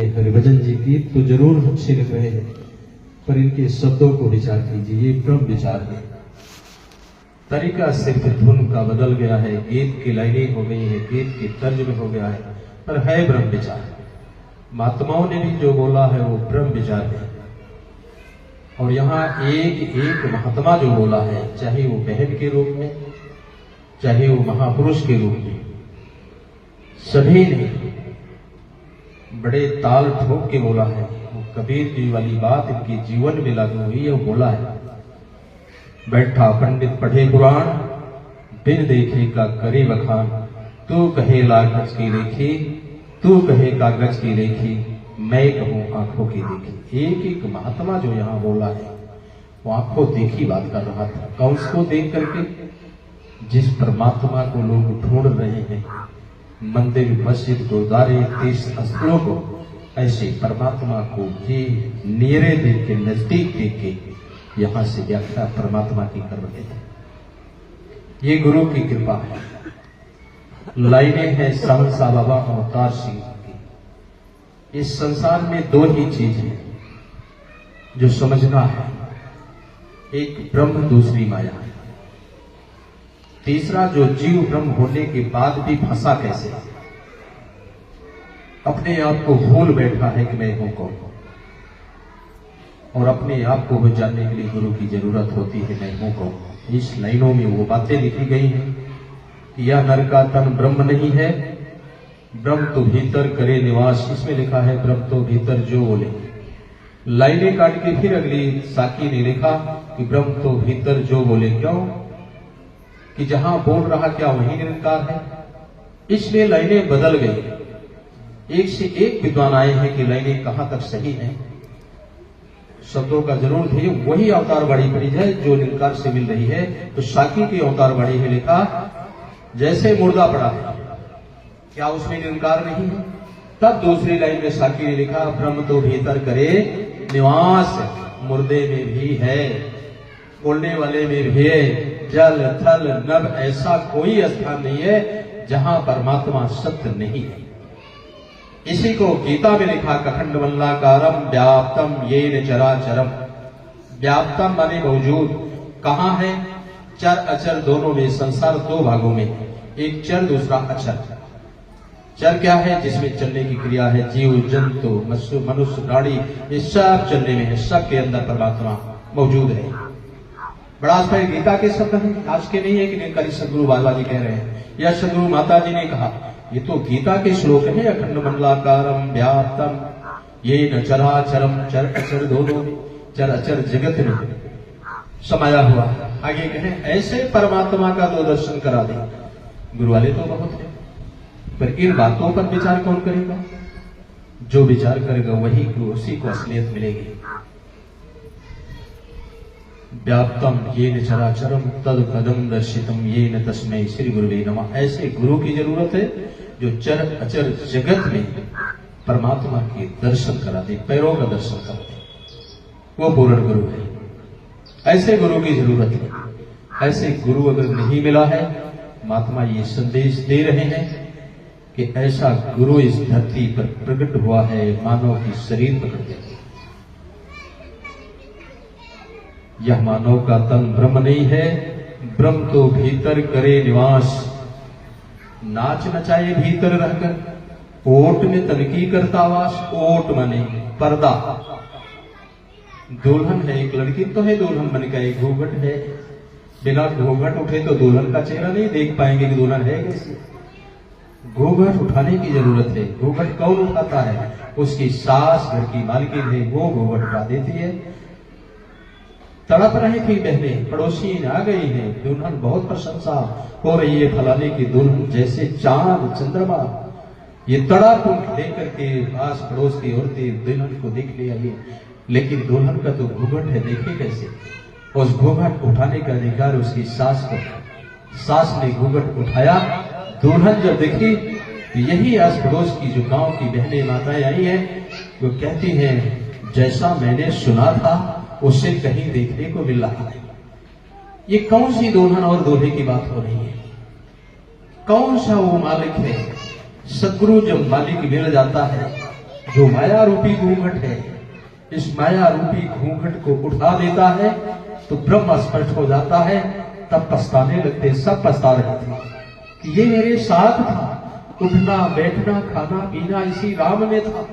हरिभजन जी गीत तो जरूर अच्छे लग रहे हैं, पर इनके शब्दों को विचार कीजिए। ये ब्रह्म विचार है। तरीका सिर्फ धुन का बदल गया है, गीत की लाइनें हो गई है, गीत के तर्ज में हो गया है, पर है ब्रह्म विचार। महात्माओं ने भी जो बोला है वो ब्रह्म विचार है। और यहाँ एक एक महात्मा जो बोला है, चाहे वो बहन के रूप में, चाहे वो महापुरुष के रूप में, सभी ने बड़े ताल ठोक के बोला है। वो कबीर जी वाली बात इनके जीवन में लागू हुई है। वो बोला है, बैठा पंडित पढ़े पुराण, बिन देखे का करे बखान। तू कहे कागज की लेखी, तू कहे कागज की लेखी, मैं कहूं आंखों की देखी। एक एक महात्मा जो यहाँ बोला है वो आंखों देखी बात कर रहा था। कंस को देख करके, जिस परमात्मा को लोग ढूंढ रहे हैं, मंदिर मस्जिद गुरुद्वारे तीर्थ स्थलों को, ऐसे परमात्मा को भी नेरे देख के, नजदीक देख के यहां से व्याख्या परमात्मा की कर रहे हैं। ये गुरु की कृपा है। लाइनें हैं सहसा बाबा अवतार सिंह की। इस संसार में दो ही चीज है जो समझना है, एक ब्रह्म, दूसरी माया है। तीसरा, जो जीव ब्रह्म होने के बाद भी फंसा कैसे, अपने आप को भूल बैठा है कि मैं हूं कौन, और अपने आप को जानने के लिए गुरु की जरूरत होती है, मैं हूं कौन। इस लाइनों में वो बातें लिखी गई हैं कि यह नर का तन ब्रह्म नहीं है, ब्रह्म तो भीतर करे निवास। इसमें लिखा है ब्रह्म तो भीतर जो बोले। लाइनें काट के फिर अगली साकी ने लिखा कि ब्रह्म तो भीतर जो बोले। क्यों? कि जहां बोल रहा क्या वही निरंकार है। इसलिए लाइनें बदल गई। एक से एक विद्वान आए हैं कि लाइनें कहां तक सही हैं। शब्दों का जरूर ध्यान, वही अवतार बाड़ी पड़ी है जो निरंकार से मिल रही है। तो साकी की अवतार बाड़ी में लिखा, जैसे मुर्दा पड़ा है, क्या उसमें निरंकार नहीं है? तब दूसरी लाइन में साकी ने लिखा, ब्रह्म तो भीतर करे निवास, मुर्दे में भी है, बोलने वाले में भी है। जल थल नभ ऐसा कोई स्थान नहीं है जहां परमात्मा सत्य नहीं है। इसी को गीता में लिखा, कखंड वल्लाकारम व्याप्तम येन चराचरम। व्याप्तम माने मौजूद, कहां है? चर अचर दोनों में। संसार दो भागों में, एक चर दूसरा अचर। चर क्या है? जिसमें चलने की क्रिया है, जीव जंतु मनुष्य गाड़ी, ये सब चलने में है। सबके अंदर परमात्मा मौजूद है। बड़ा आश्चर्य, गीता के शब्द हैं, आज के नहीं है कि निरंकारी सदगुरु बाला जी कह रहे हैं या सदगुरु माता जी ने कहा। ये तो गीता के श्लोक है। अखंड मंडलाकारम व्याप्तम येन चराचरम, चर अचर दोनों, चर अचर जगत में समाया हुआ। आगे कहें, ऐसे परमात्मा का तो दर्शन करा दे। गुरु वाले तो बहुत है, पर इन बातों पर विचार कौन करेगा? जो विचार करेगा वही को, उसी को असलियत मिलेगी। व्याप्तम येन चराचरम तद पदम दर्शितम येन तस्मै श्री गुरुवे नमः। ऐसे गुरु की जरूरत है जो चर अचर जगत में परमात्मा के दर्शन करा दे, पैरों का दर्शन करा दे। वो पूर्ण गुरु है। ऐसे गुरु की जरूरत है। ऐसे गुरु अगर नहीं मिला है, महात्मा ये संदेश दे रहे हैं कि ऐसा गुरु इस धरती पर प्रकट हुआ है, मानव की शरीर पकड़ के। यह मानव का तन ब्रह्म नहीं है, ब्रह्म तो भीतर करे निवास। नाच नचाए भीतर रहकर, ओट में तनकी करता वास। ओट माने पर्दा। दुल्हन है, एक लड़की तो है दुल्हन बन का, एक घूंघट है। बिना घूंघट उठे तो दुल्हन का चेहरा नहीं देख पाएंगे कि दुल्हन है कैसे। घूंघट उठाने की जरूरत है। घूंघट कौन उठाता है? उसकी सास, घर की मालकिन है, वो घूंघट उठा देती है। तड़प रही थी बहनें, पड़ोसी आ गई है, दुल्हन बहुत प्रशंसा हो रही है फलाने की दुल्हन, जैसे चांद चंद्रमा। ये तड़प लेकर के आस पड़ोस की औरतें दुल्हन को देख ले आई, लेकिन दुल्हन का तो घूंघट है, देखे कैसे? उस घूंघट उठाने का अधिकार उसकी सास को। सास ने घूंघट उठाया, दुल्हन जब देखी, यही आस पड़ोस की जो गांव की बहनें माताएं आई हैं, वो कहती हैं, जैसा मैंने सुना था उससे कहीं देखने को मिल रहा है। ये कौन सी दुल्हन और दूल्हे की बात हो रही है? कौन सा वो मालिक है? सदगुरु जब मालिक मिल जाता है, जो माया रूपी घूंघट है, इस माया रूपी घूंघट को उठा देता है तो ब्रह्म स्पष्ट हो जाता है। तब पछताने लगते, सब पछता रहे थे कि ये मेरे साथ था, उठना बैठना खाना पीना इसी राम में था,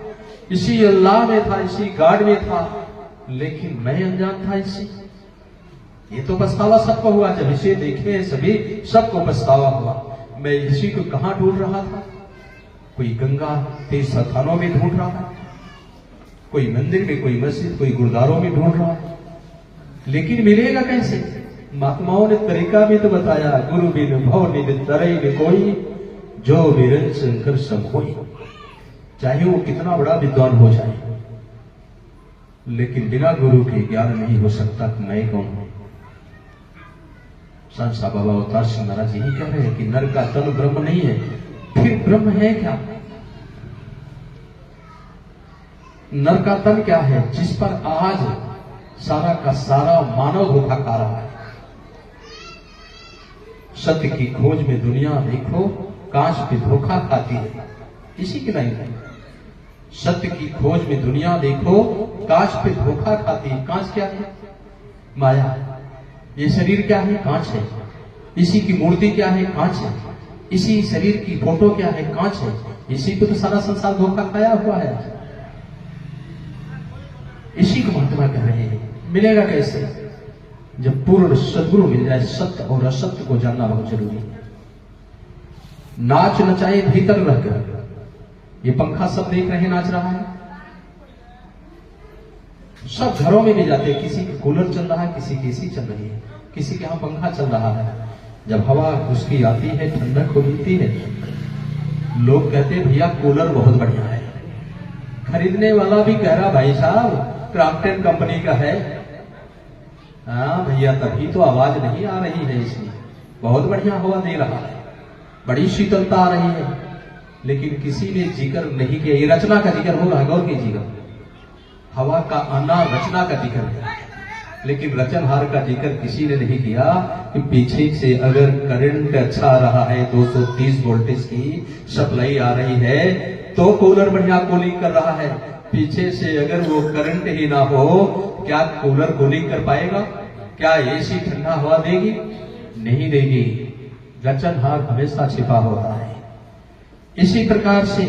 इसी अल्लाह में था, इसी गाड में था, लेकिन मैं अनजान था इससे। ये तो पछतावा सबको हुआ, जब इसे देखे सभी सबको पछतावा हुआ। मैं इसी को कहां ढूंढ रहा था, कोई गंगा तीर्थ स्थानों में ढूंढ रहा था, कोई मंदिर में, कोई मस्जिद, कोई गुरुद्वारों में ढूंढ रहा था, लेकिन मिलेगा कैसे? महात्माओं ने तरीका भी तो बताया, गुरु बिन भव निधि तरई में कोई, जो बिरन शंकर सब होई। चाहे वो कितना बड़ा विद्वान हो जाए, लेकिन बिना गुरु के ज्ञान नहीं हो सकता कि मैं कौन हूं। संसा बाबा अवतार सिंह महाराज यही कह रहे हैं कि नर का तन ब्रह्म नहीं है, फिर ब्रह्म है क्या? नर का तन क्या है? जिस पर आज सारा का सारा मानव धोखा खा रहा है। सत्य की खोज में दुनिया देखो कांच पे धोखा खाती है, इसी की लाइन है। सत्य की खोज में दुनिया देखो कांच पे धोखा खाती है। कांच क्या है? माया। ये शरीर क्या है? कांच है। इसी की मूर्ति क्या है? कांच है। इसी शरीर की फोटो क्या है? कांच है। इसी पे तो सारा संसार धोखा खाया हुआ है। इसी को महात्मा कह रहे हैं। मिलेगा कैसे? जब पूर्ण सद्गुरु मिल जाए। सत्य और असत्य को जानना बहुत जरूरी है। नाच नचाए भीतर रहकर। ये पंखा सब देख रहे हैं, नाच रहा है। सब घरों में भी जाते हैं, किसी के कूलर चल रहा है, किसी की एसी चल रही है, किसी के यहां पंखा चल रहा है। जब हवा उसकी आती है, ठंडक हो मिलती है, लोग कहते हैं भैया कूलर बहुत बढ़िया है। खरीदने वाला भी कह रहा भाई साहब क्राफ्टन कंपनी का है। हाँ भैया, तभी तो आवाज नहीं आ रही है इसमें, बहुत बढ़िया हवा दे रहा है, बड़ी शीतलता आ रही है। लेकिन किसी ने जिक्र नहीं किया, ये रचना का जिक्र हो रहा है, गौर कीजिएगा। हवा का आना रचना का जिक्र है, लेकिन रचनहार का जिक्र किसी ने नहीं किया कि पीछे से अगर करंट अच्छा आ रहा है, 230 वोल्टेज की सप्लाई आ रही है, तो कूलर बढ़िया कूलिंग कर रहा है। पीछे से अगर वो करंट ही ना हो, क्या कूलर कूलिंग कर पाएगा? क्या एसी ठंडा हवा देगी? नहीं देगी। रचनहार हमेशा छिपा होता है। इसी प्रकार से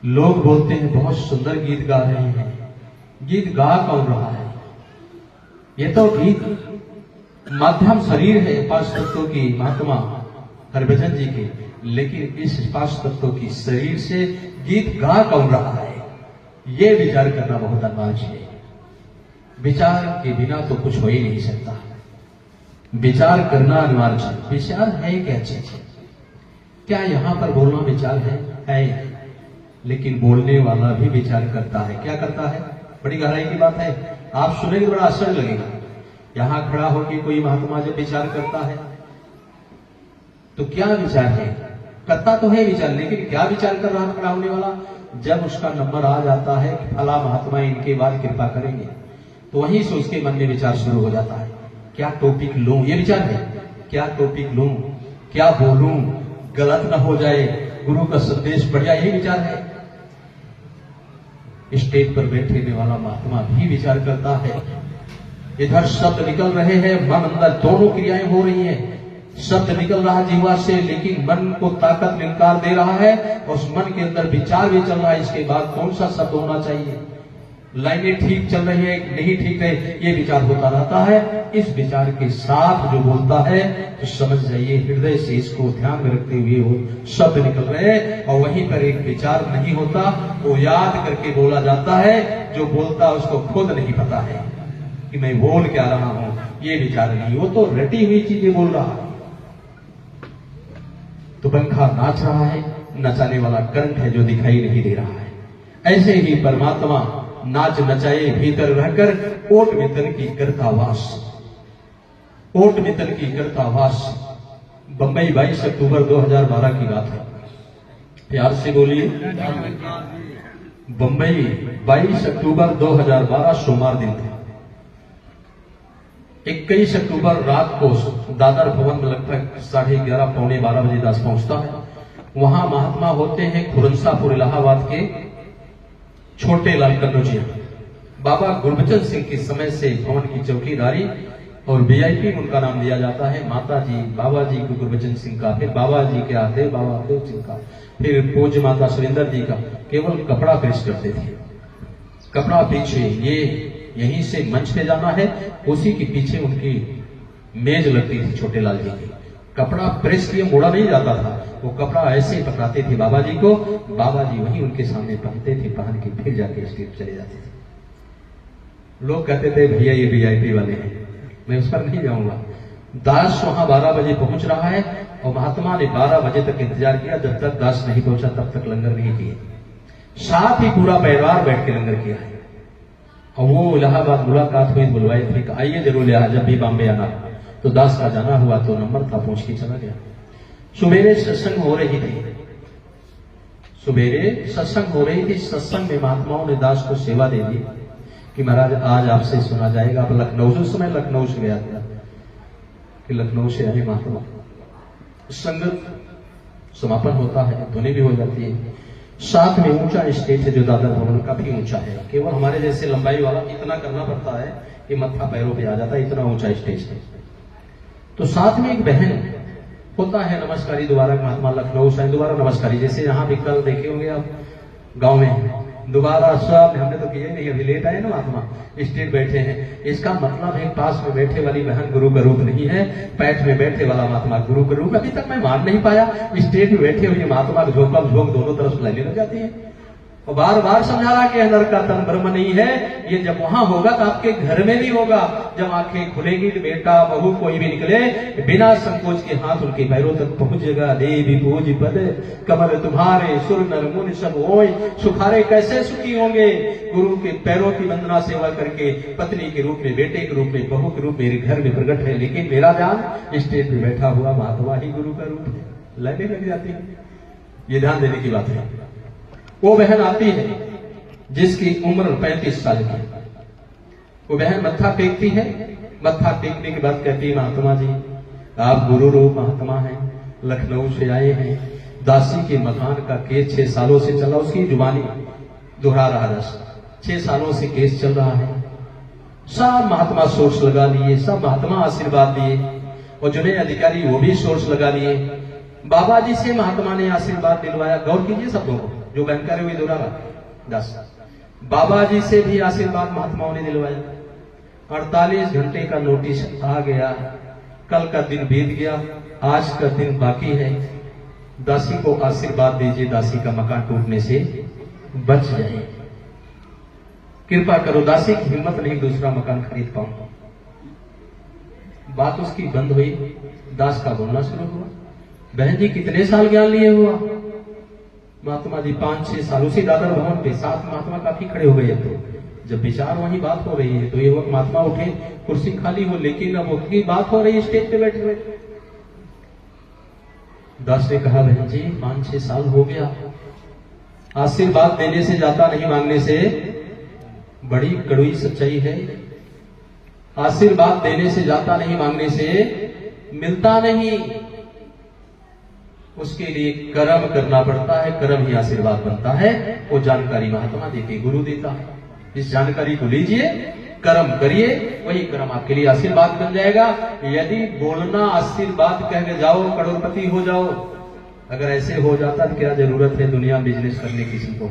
लोग बोलते हैं बहुत सुंदर गीत गा रहे हैं। गीत गा कौन रहा है? ये तो गीत माध्यम शरीर है पांच तत्वों की, महात्मा हरभजन जी के। लेकिन इस पांच तत्वों की शरीर से गीत गा कौन रहा है, ये विचार करना बहुत अनिवार्य है। विचार के बिना तो कुछ हो ही नहीं सकता। विचार करना अनिवार्य है। विचार है क्या चीज? क्या यहां पर बोलना विचार है? लेकिन बोलने वाला भी विचार करता है। क्या करता है? बड़ी गहराई की बात है। आप सुनेंगे बड़ा आश्चर्य लगेगा। यहां खड़ा होकर कोई महात्मा जब विचार करता है तो क्या विचार है? करता तो है विचार, लेकिन क्या विचार कर रहा खड़ा होने वाला? जब उसका नंबर आ जाता है कि फला महात्मा इनके बाद कृपा करेंगे, तो वहीं से उसके मन में विचार शुरू हो जाता है। क्या टॉपिक लूं? ये विचार है। क्या टॉपिक लूं, क्या बोलूं, गलत ना हो जाए, गुरु का संदेश बढ़िया, यही विचार है। स्टेज पर बैठने वाला महात्मा भी विचार करता है। इधर शब्द निकल रहे हैं, मन अंदर दोनों क्रियाएं हो रही हैं। शब्द निकल रहा जीवा से, लेकिन मन को ताकत निकार दे रहा है, और उस मन के अंदर विचार भी चल रहा है। इसके बाद कौन सा शब्द होना चाहिए, लाइनें ठीक चल रही है नहीं ठीक है, ये विचार होता रहता है। इस विचार के साथ जो बोलता है तो समझ जाइए हृदय से इसको ध्यान में रखते हुए वो शब्द निकल रहे हैं, और वहीं पर एक विचार नहीं होता, वो याद करके बोला जाता है। जो बोलता है उसको खुद नहीं पता है कि मैं बोल क्या रहा हूं, ये विचार नहीं, वो तो रटी हुई चीजें बोल रहा है। तो पंखा नाच रहा है, नचाने वाला करंट है जो दिखाई नहीं दे रहा है। ऐसे ही परमात्मा नाच नचाए भीतर रहकर ओट मितन की करता वास। ओट मितन की करता वास। बंबई 22 अक्टूबर 2012 की बात है। प्यार से बोलिए। बंबई 22 अक्टूबर 2012 सोमवार दिन था। 21 अक्टूबर रात को दादर भवन में लगभग 11:30 पौने 12 बजे दास पहुंचता है। वहां महात्मा होते हैं खुरनसापुर इलाहाबाद के, छोटे लाल कन्नौजिया बाबा गुरबचन सिंह के समय से भवन की चौकीदारी और वीआईपी उनका नाम दिया जाता है। माता जी बाबा जी को गुरबचन सिंह का, फिर बाबा जी के आते बाबा देव सिंह का, फिर पूज्य माता सुरेंद्र जी का। केवल कपड़ा प्रेस करते थे, कपड़ा पीछे ये यहीं से मंच पे जाना है, उसी के पीछे उनकी मेज लगती थी छोटे लाल जी की। कपड़ा प्रेस किए मोड़ा नहीं जाता था, वो कपड़ा ऐसे पकड़ाते थे बाबा जी को, बाबा जी वहीं उनके सामने पहनते थे, पहन के फिर जाके स्टेज चले जाते थे। लोग कहते थे भैया ये वीआईपी वाले हैं, मैं उस पर नहीं जाऊंगा। दास वहां 12 बजे पहुंच रहा है और महात्मा ने 12 बजे तक इंतजार किया, जब तक दास नहीं पहुंचा तब तक लंगर नहीं किए। साथ ही पूरा परिवार बैठ के लंगर किया है। और वो इलाहाबाद मुलाकात हुई, बुलवाए थे कि आइए जरूर ले, जब भी बॉम्बे आना। तो दास का जाना हुआ तो नंबर था, पहुंच के चला गया। सुबेरे सत्संग हो रही थी, सुबेरे सत्संग हो रही थी। सत्संग में महात्माओं ने दास को सेवा दे दी कि महाराज आज आपसे सुना जाएगा। आप लखनऊ से, उस समय लखनऊ से गया था कि लखनऊ से आए महात्मा। संगत समापन होता है, धुनी भी हो जाती है। साथ में ऊंचा स्टेज है जो दादर भवन काफी ऊंचा है, केवल हमारे जैसे लंबाई वाला इतना करना पड़ता है कि मत्था पैरों पे आ जाता है, इतना ऊंचा स्टेज है। तो साथ में एक बहन होता है नमस्कारी दोबारा, महात्मा लखनऊ से दोबारा नमस्कारी, जैसे यहाँ भी कल देखे होंगे आप गांव में दोबारा सब हमने तो किए नहीं, अभी लेट आए ना महात्मा, स्टेज बैठे हैं। इसका मतलब है पास में बैठे वाली बहन गुरु का रूप नहीं है, पैठ में बैठे वाला महात्मा गुरु का रूप। अभी तक मैं मान नहीं पाया, स्टेज में बैठे हुए महात्मा का झोंका झोंक दोनों तरफ लेने लग जाती है। और बार बार समझा रहा कि नर का तन ब्रह्म नहीं है, ये जब वहां होगा तो आपके घर में भी होगा। जब आंखें खुलेगी तो बेटा बहू कोई भी निकले, बिना संकोच के हाथ उनके पैरों तक पहुंचेगा। देवी पूज पद कमल तुम्हारे, सुर नर मुनि सब ओय, सुखारे कैसे सुखी होंगे। गुरु के पैरों की वंदना सेवा करके पत्नी के रूप में, बेटे के रूप में, बहू के रूप में मेरे घर में प्रकट है, लेकिन मेरा ध्यान स्टेज पे बैठा हुआ महात्मा ही गुरु का रूप है, लगने लग जाती है। ये ध्यान देने की बात है। वो बहन आती है जिसकी उम्र 35 साल की, वो बहन मत्था टेकती है। मत्था टेकने के बाद कहती है महात्मा जी आप गुरु रूप महात्मा हैं, लखनऊ से आए हैं, दासी के मकान का केस 6 सालों से चला, उसकी जुबानी दोहरा रहा दस 6 सालों से केस चल रहा है। सब महात्मा सोर्स लगा लिए, सब महात्मा आशीर्वाद दिए, और जुने अधिकारी वो भी सोर्स लगा लिए। बाबा जी से महात्मा ने आशीर्वाद दिलवाया। गौर कीजिए शब्दों को, जो बैंकर हुई दोहरा दस, बाबा जी से भी आशीर्वाद महात्माओं ने दिलवाया। 48 घंटे का नोटिस आ गया, कल का दिन बीत गया, आज का दिन बाकी है। दासी को आशीर्वाद दीजिए, दासी का मकान टूटने से बच जाए। कृपा करो, दासी की हिम्मत नहीं दूसरा मकान खरीद पाऊं। बात उसकी बंद हुई, दास का बोलना शुरू हुआ। बहन जी कितने साल ज्ञान लिए हुआ? महात्मा जी 5-6 साल। उसी दादर भवन पे साथ महात्मा काफी खड़े हो गए। तो जब विचार वही बात हो रही है तो ये वक्त महात्मा उठे, कुर्सी खाली हो, लेकिन अब उसकी बात हो रही है स्टेज पे बैठे हुए। दास ने कहा बहन जी 5-6 साल हो गया, आशीर्वाद देने से जाता नहीं, मांगने से। बड़ी कड़वी सच्चाई है। आशीर्वाद देने से जाता नहीं, मांगने से मिलता नहीं। उसके लिए कर्म करना पड़ता है, कर्म ही आशीर्वाद बनता है। वो जानकारी महात्मा देते, गुरु देता है। इस जानकारी को लीजिए, कर्म करिए, वही कर्म आपके लिए आशीर्वाद बन जाएगा। यदि बोलना आशीर्वाद कह के जाओ करोड़पति हो जाओ, अगर ऐसे हो जाता तो क्या जरूरत है दुनिया बिजनेस करने किसी को?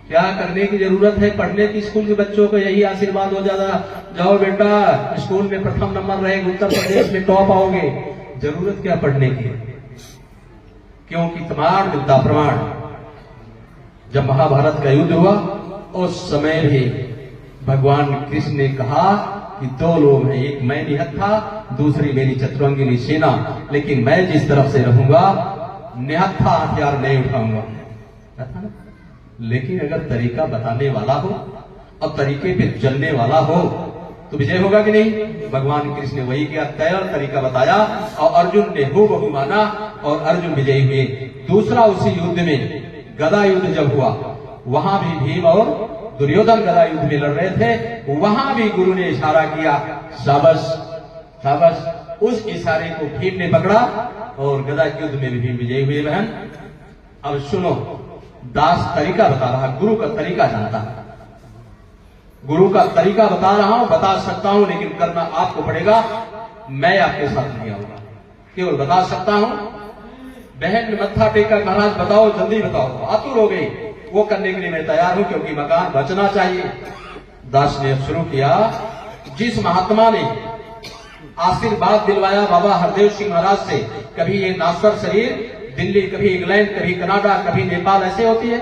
क्या करने की जरूरत है? पढ़ने की स्कूल के बच्चों को यही आशीर्वाद हो जाता, जाओ बेटा स्कूल में प्रथम नंबर रहेगा, उत्तर प्रदेश में टॉप आओगे। जरूरत क्या पढ़ने की? क्योंकि प्रमाण मिलता, प्रमाण। जब महाभारत का युद्ध हुआ उस समय भी भगवान कृष्ण ने कहा कि 2 लोग हैं, एक मैं निहत्था, दूसरी मेरी चतुरंगिनी सेना, लेकिन मैं जिस तरफ से रहूंगा निहत्था हथियार नहीं उठाऊंगा। लेकिन अगर तरीका बताने वाला हो और तरीके पे चलने वाला हो तो विजय होगा कि नहीं? भगवान कृष्ण ने वही किया, तय और तरीका बताया और अर्जुन ने हूबहू माना और अर्जुन विजयी हुए। दूसरा उसी युद्ध में गदा युद्ध जब हुआ, वहां भी भीम और दुर्योधन गदा युद्ध में लड़ रहे थे, वहां भी गुरु ने इशारा किया, शाबाश शाबाश। उस इशारे को भीम ने पकड़ा और गदा युद्ध में भी भीम विजयी हुए। बहन अब सुनो, दास तरीका बता रहा, गुरु का तरीका जानता है। गुरु का तरीका बता रहा हूं, बता सकता हूं, लेकिन करना आपको पड़ेगा। मैं आपके साथ नहीं आऊंगा, केवल बता सकता हूं। बहन ने मत्था टेका, महाराज बताओ, जल्दी बताओ, आतुर हो गई। वो करने के लिए मैं तैयार हूं, क्योंकि मकान बचना चाहिए। दास ने अब शुरू किया। जिस महात्मा ने आशीर्वाद दिलवाया बाबा हरदेव सिंह महाराज से, कभी ये नासर शरीर दिल्ली, कभी इंग्लैंड, कभी कनाडा, कभी नेपाल, ऐसे होती है।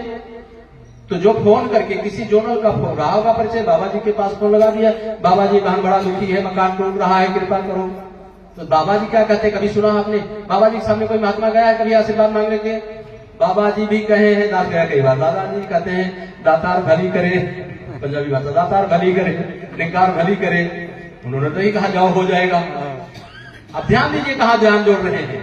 तो जो फोन करके किसी जोनल का फोन रहा होगा परिचय, बाबा जी के पास फोन लगा दिया, बाबा जी बहन बड़ा दुखी है, मकान टूट रहा है, कृपा करो। तो बाबा जी क्या कहते, कभी सुना आपने बाबा जी के सामने कोई महात्मा गया है कभी आशीर्वाद मांगने के? बाबा जी भी कहे हैं, दास गया कई बार, दादाजी कहते हैं दातार भली करे, पंजाबी भाषा, दातार भली करे, निकार भली करे। उन्होंने तो ही कहा जाओ हो जाएगा। अब ध्यान दीजिए कहा ध्यान जोड़ रहे हैं।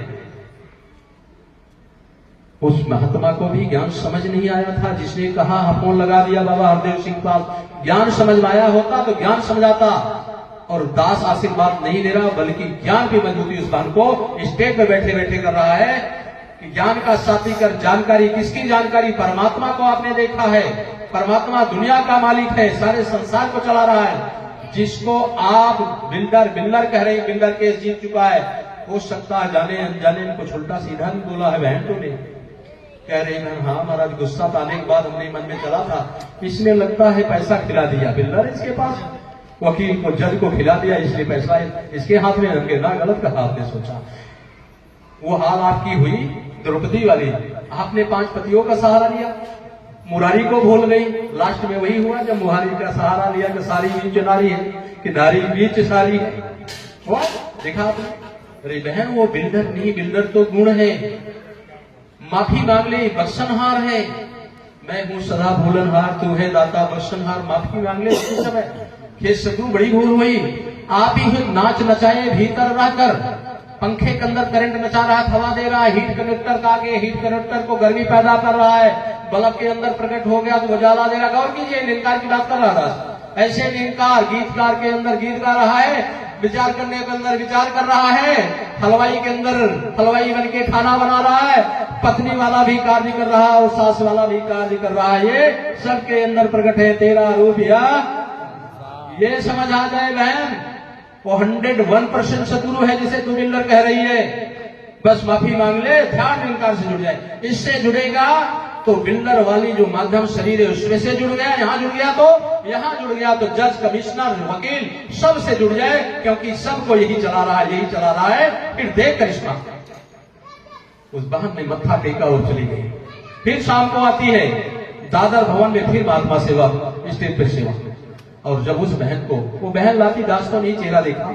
उस महात्मा को भी ज्ञान समझ नहीं आया था, जिसने कहा फोन लगा दिया बाबा हरदेव सिंह पास। ज्ञान समझ में आया होता तो ज्ञान समझाता। और दास आशीर्वाद नहीं ले रहा, बल्कि ज्ञान की मजबूती उस बहन को स्टेज पे बैठे बैठे कर रहा है कि ज्ञान का साथी कर। जानकारी किसकी जानकारी? परमात्मा को आपने देखा है। परमात्मा दुनिया का मालिक है, सारे संसार को चला रहा है। जिसको आप बिल्डर कह रहे हैं, बिल्डर केस जीत चुका है, हो सकता है जाने अनजाने में कुछ उल्टा सीधा भी बोला है बहन तो ने। कह रही बहन, हाँ महाराज, गुस्सा आने के बाद हमने मन में चला था, इसने लगता है पैसा खिला दिया, बिल्डर इसके पास, वकील को, जज को खिला दिया, इसलिए पैसा इसके हाथ में रख के ना, गलत कहा आपने सोचा। वो हाल आपकी हुई द्रौपदी वाली। आपने 5 पतियों का सहारा लिया, मुरारी को भूल गई। लास्ट में वही हुआ जब मुरारी का सहारा लिया कि सारी बीच नारी है, कि नारी बीच सारी है। वो देखा आपने? अरे बहन, वो बिल्डर नहीं, बिल्डर तो गुण है। माफी मांग ले, बख्शनहार है। मैं हूं सदा भूलनहार, तू है दाता बख्शनहार। माफी मांग ले उसी समय। हे सतु, बड़ी भूल हुई। आप ही नाच नचाए भीतर रहकर। पंखे के अंदर करंट नचा रहा, हवा दे रहा है, हीट कनेक्टर का आगे, हीट कनेक्टर को गर्मी पैदा कर रहा है, बल्ब के अंदर प्रकट हो गया तो उजाला दे रहा। गौर कीजिए, निरंकार की बात कर रहा था। ऐसे निरंकार गीतकार के अंदर गीत गा रहा है, विचार करने के अंदर विचार कर रहा है, हलवाई के अंदर हलवाई बन के खाना बना रहा है, पत्नी वाला भी कार्य कर रहा है और सास वाला भी कार्य कर रहा है। ये सबके अंदर प्रकट है तेरा रूप। या ये समझ आ जाए बहन, वो 101% सतगुरु है जिसे तू बिल्डर कह रही है। बस माफी मांग ले, ध्यान निरंकार से जुड़ जाए। इससे जुड़ेगा तो बिल्डर वाली जो माध्यम शरीर है उसमें से जुड़ गया, यहां जुड़ गया तो यहां जुड़ गया तो जज, कमिश्नर, वकील सब से जुड़ जाए, क्योंकि सबको यही चला रहा है, यही चला रहा है। फिर देख करिश्मा, उस बहन ने मत्था टेका और चली गई। फिर शाम को आती है दादर भवन में, फिर महात्मा सेवा, स्टेज पर सेवा। और जब उस बहन को, वो बहन लाती, दास को नहीं चेहरा देखा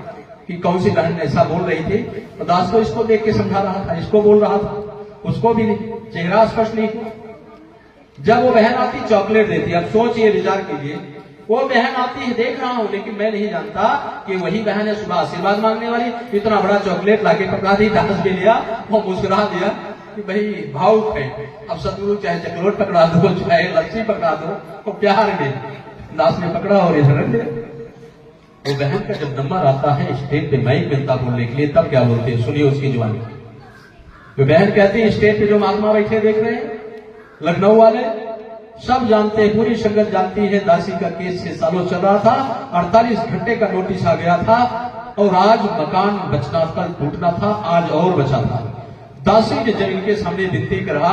कि कौन सी बहन ऐसा बोल रही थी, तो दास को इसको देख के समझा रहा था, इसको बोल रहा था, उसको भी नहीं, चेहरा स्पष्ट नहीं। जब वो बहन आती चॉकलेट देती। अब सोचिए, विचार कीजिए, वो बहन आती है, देख रहा हूं, लेकिन मैं नहीं जानता कि वही बहन है सुबह आशीर्वाद मांगने वाली। इतना बड़ा चॉकलेट लाके पकड़ा दी, दास भी लिया, वो मुस्कुरा दिया कि भाई भावुक है। अब सतगुरु चाहे चॉकलेट पकड़ा दो, चाहे लस्सी पकड़ा दो, वो प्यार में दास ने पकड़ा और इधर रख दिया। वो बहन का जब नंबर आता है स्टेज पे माइक मिलता बोलने के लिए, तब क्या बोलते हैं, सुनिए उसकी जुबानी। वो बहन कहती है, स्टेज पे जो महात्मा बैठे देख रहे हैं, लखनऊ वाले सब जानते हैं, पूरी संगत जानती है, दासी का केस 6 सालों चल रहा था, 48 घंटे का नोटिस आ गया था, और आज मकान बचना था, टूटना था, आज और बचा था। दासी ने जब इनके सामने विनती करा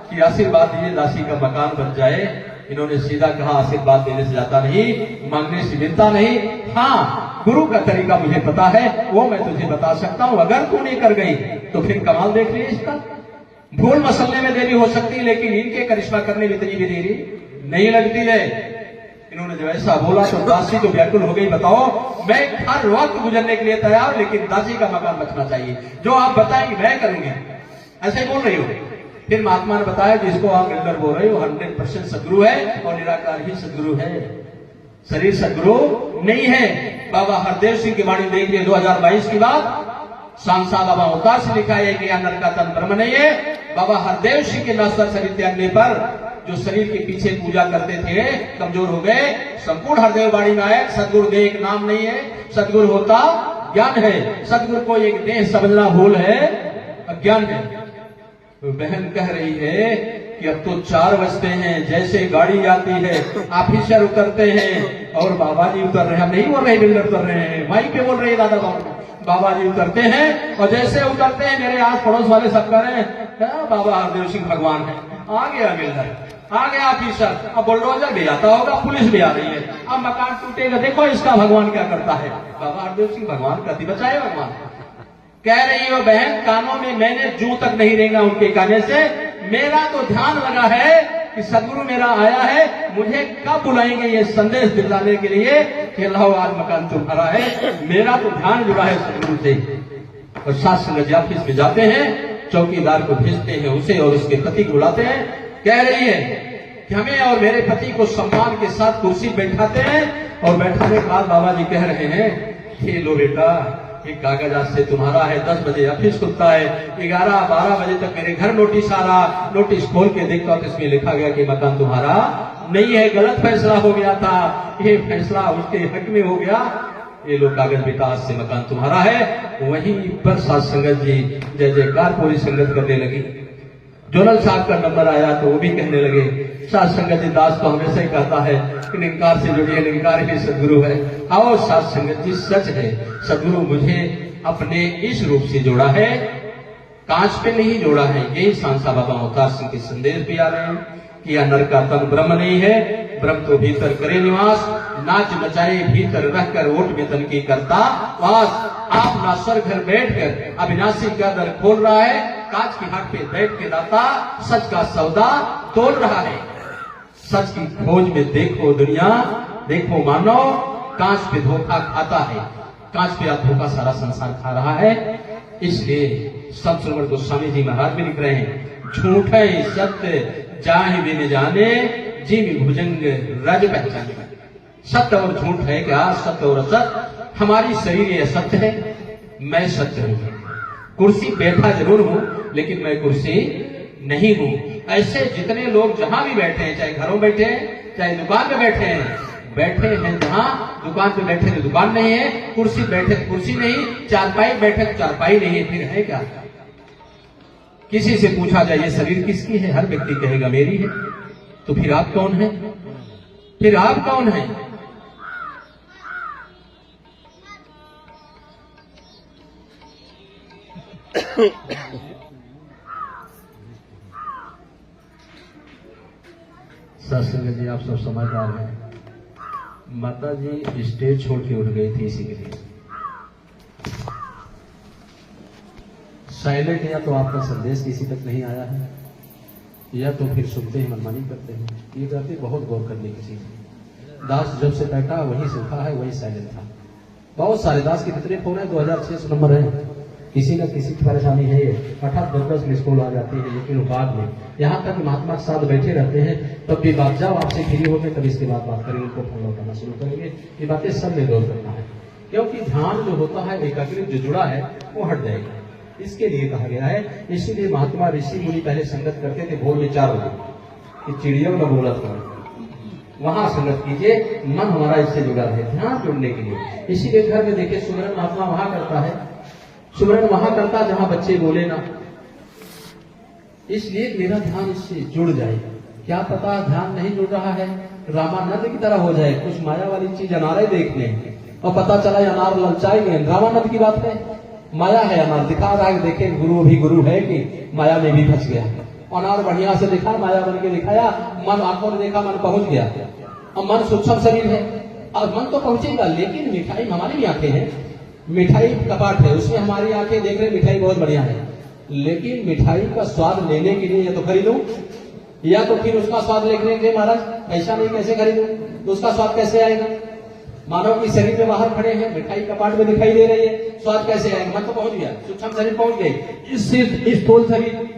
कि आशीर्वाद दीजिए, दासी का मकान बन जाए, इन्होंने सीधा कहा, आशीर्वाद देने से जाता नहीं, मांगने से मिलता नहीं। हाँ, गुरु का तरीका मुझे पता है, वो मैं तुझे बता सकता हूं। अगर तू नहीं कर गई तो फिर कमाल देख ली इसका। भूल मसलने में देरी हो सकती है, लेकिन इनके करिश्मा करने में इतनी भी देरी नहीं लगती है। इन्होंने जब ऐसा बोला तो दासी तो व्याकुल हो गई। बताओ, मैं हर वक्त गुजरने के लिए तैयार, लेकिन दासी का मकान बचना चाहिए, जो आप बताएंगे मैं करूंगी। ऐसे बोल रही हो। फिर महात्मा ने बताया, जिसको आप बिल्डर बोल रहे हो 100% सदगुरु है, और निराकार ही सदगुरु है, शरीर सदगुरु नहीं है। बाबा हरदेव सिंह की वाणी देख लिया 2022 की बात, सांसा बाबा अवतार से लिखा है कि नर का तन ब्रह्म नहीं है। बाबा हरदेव सिंह के नश्वर शरीर त्यागने पर जो शरीर के पीछे पूजा करते थे कमजोर हो गए। संपूर्ण हरदेव वाणी में आया, सदगुरु देह एक नाम नहीं है, सदगुरु होता ज्ञान है। सदगुरु को एक देह समझना भूल है, अज्ञान है। तो बहन कह रही है कि अब तो 4 बजते हैं, जैसे गाड़ी आती है ऑफिसर उतरते हैं और बाबा जी उतर रहे हैं। हम नहीं बोल रहे बिल्डर उतर रहे हैं, माइक पे बोल रहे हैं दादा बाबा जी उतरते हैं और जैसे उतरते हैं मेरे आस पड़ोस वाले सब कह रहे हैं बाबा हरदेव सिंह भगवान है। आ गया बिल्डर, आ गया ऑफिसर, अब बुलडोजर भी आता होगा, पुलिस भी आ रही है, अब मकान टूटेगा, देखो इसका भगवान क्या करता है। बाबा हरदेव सिंह भगवान करती बचाए भगवान। कह रही हो बहन कानों में मैंने जूं तक नहीं रेंगा उनके कहने से, मेरा तो ध्यान लगा है कि सदगुरु मेरा आया है, मुझे कब बुलाएंगे ये संदेश दिलाने के लिए कि लाओ आज मकान तुम्हारा है। मेरा तो ध्यान जुड़ा है सदगुरु से। और सात संगत ऑफिस में जाते हैं, चौकीदार को भेजते हैं, उसे और उसके पति को बुलाते हैं। कह रही है कि हमें और मेरे पति को सम्मान के साथ कुर्सी बैठाते हैं और बैठाने के बाद बाबा जी कह रहे हैं ये लो बेटा ये कागज आज से तुम्हारा है, 10 बजे ऑफिस खुलता है, 11-12 बजे तक मेरे घर नोटिस आ रहा, नोटिस खोल के देखता तो इसमें लिखा गया कि मकान तुम्हारा नहीं है, गलत फैसला हो गया था, ये फैसला उसके हक में हो गया, ये लो कागज बेटा आज से मकान तुम्हारा है। वहीं पर सात संगत जी जय जयकार पूरी संगत करने लगी। जोनल साहब का नंबर आया तो वो भी कहने लगे, सात संगत जी दास तो हमेशा ही कहता है कि निंकार से जुड़िए, निंकार ही सदगुरु है। आओ सात संगत जी सच है, सदगुरु मुझे अपने इस रूप से जोड़ा है, कांच पे नहीं जोड़ा है। यही सांसा बाबा अवतार सिंह के संदेश भी आ रहे हैं कि यह नर का तन ब्रह्म नहीं है, ब्रह्म तो भीतर करे निवास, नाच नचाए भीतर रहकर ओट में तन की करता वास। आप ना स्वर घर बैठकर अविनाशी का दर खोल रहा है, कांच की हाट पे बैठ के दाता सच का सौदा तोल रहा है। सच की खोज में देखो दुनिया, देखो मानव, कांच पे धोखा खाता है, कांच पे आप धोखा सारा संसार खा रहा है। इसलिए संत सुरवर गोस्वामी जी महाराज भी लिख रहे हैं, झूठ है सत्य जाहि बिन जाने, जीव भुजंग रज पहचाने। सत्य और झूठ है क्या? सत्य और असत्य। हमारी शरीर ये सत्य है, मैं सत्य हूं, कुर्सी बैठा जरूर हूं लेकिन मैं कुर्सी नहीं हूं। ऐसे जितने लोग जहां भी बैठे हैं, चाहे घरों बैठे हैं चाहे दुकान में बैठे हैं जहां दुकान पे बैठे तो दुकान नहीं है, कुर्सी बैठे तो कुर्सी नहीं, चारपाई बैठे तो चारपाई नहीं है, फिर है क्या? किसी से पूछा जाए ये शरीर किसकी है, हर व्यक्ति कहेगा मेरी है। तो फिर आप कौन है? फिर आप कौन है? सत्संग जी आप सब समझदार हैं। माता जी स्टेज छोड़ के उठ गई थी इसी के लिए। साइलेंट या तो आपका संदेश किसी तक नहीं आया है, या तो फिर सुनते ही मनमानी करते हैं। ये करते बहुत गौर करने की चीज है। दास जब से बैठा वही सूखा है, वही साइलेंट था। बहुत सारे दास के कितने फोन है, 2600 नंबर है, किसी न किसी की परेशानी है। 8-10 मिस कॉल आ जाती है, लेकिन बाद में यहाँ तक महात्मा के साथ बैठे रहते हैं, तब भी बात जाओ आपसे फ्री हो गए तब इसके बाद बात करेंगे, उनको फॉलो करना शुरू करेंगे। ये बातें सब में गौर करना है, क्योंकि ध्यान जो होता है एकाग्र जो जुड़ा है वो हट जाएगा, इसके लिए कहा गया है। इसीलिए महात्मा ऋषि मुनि पहले संगत करते थे भोर में 4 बजे कि चिड़ियों न बोला था, वहां संगत कीजिए, मन हमारा इससे जुड़ा है, ध्यान जुड़ने के लिए। इसीलिए घर में देखिए सुमरन महात्मा वहां करता है, सुमरन वहां करता जहां बच्चे बोले ना। इसलिए मेरा ध्यान इससे जुड़ जाए। क्या पता ध्यान नहीं जुड़ रहा है, रामानंद की तरह हो जाए, कुछ माया वाली चीज अनारे देख लें और पता चला अनार ललचाएंगे। रामानंद की बात है, माया है, अनार दिखा रहा है, देखे गुरु भी गुरु है कि माया में भी फंस गया। अनार बढ़िया से दिखा, माया बन के दिखाया, मन आंखों ने देखा, मन पहुंच गया। अब मन सूक्ष्म शरीर है, अब मन तो पहुंचेगा, लेकिन मिठाई हमारी भी आंखें हैं, मिठाई कपाट है, उसमें हमारी आंखें देख रहे मिठाई बहुत बढ़िया है, लेकिन मिठाई का स्वाद लेने के लिए या तो खरीदूं या तो फिर उसका स्वाद लेने के लिए महाराज ऐसा नहीं कैसे खरीदूं, तो उसका स्वाद कैसे आएगा? मानव की शरीर में बाहर खड़े हैं, मिठाई कपाट में दिखाई दे रही है, स्वाद कैसे आएगा? मन तो पहुंच गया, सूक्ष्म शरीर पहुंच गई, इस स्थूल शरीर